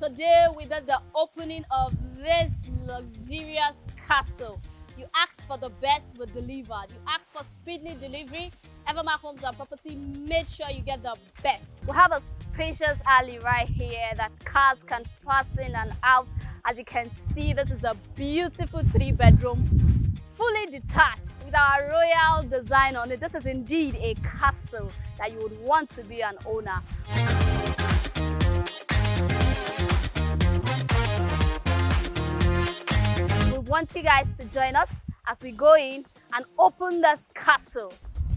today we did the opening of this luxurious castle. You asked for the best, we delivered. You asked for speedily delivery. Evermark Homes and Property made sure you get the best. We have a spacious alley right here that cars can pass in and out. As you can see, this is the beautiful 3-bedroom, fully detached with our royal design on it. This is indeed a castle that you would want to be an owner. We want you guys to join us as we go in and open this castle.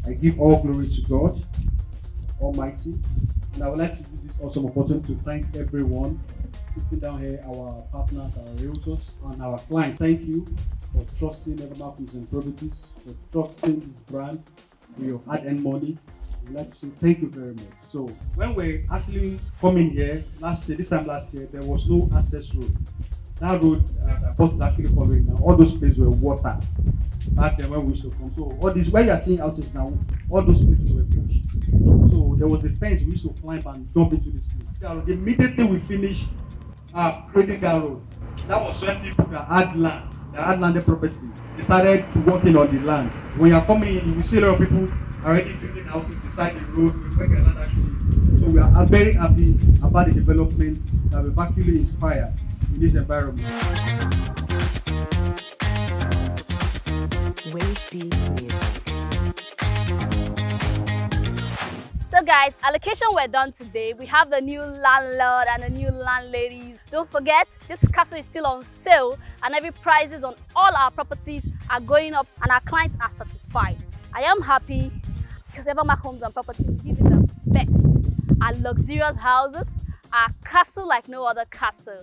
I give all glory to God Almighty, and I would like to use this awesome opportunity to thank everyone sitting down here, our partners, our realtors, and our clients. Thank you for trusting Evermark Homes and Properties, for trusting this brand with your hard-earned money. I would like to say thank you very much. So when we're actually coming here this time last year, there was no access road. That road that bus is actually following now, all those places were water. Back then when we used to come. So all this where you are seeing houses now, all those places were bushes. So there was a fence we used to climb and jump into this place. Immediately we finished creating that road. That was when people that had land, that had landed property, they started working on the land. So when you are coming in, you will see a lot of people already building houses beside the road where the land actually is. So we are very happy about the development that we've actually inspired in this environment. So guys, allocation we're done today. We have the new landlord and the new landladies. Don't forget, this castle is still on sale and every prices on all our properties are going up and our clients are satisfied. I am happy because Evermark Homes and Property will give you the best. Our luxurious houses, our castle like no other castle.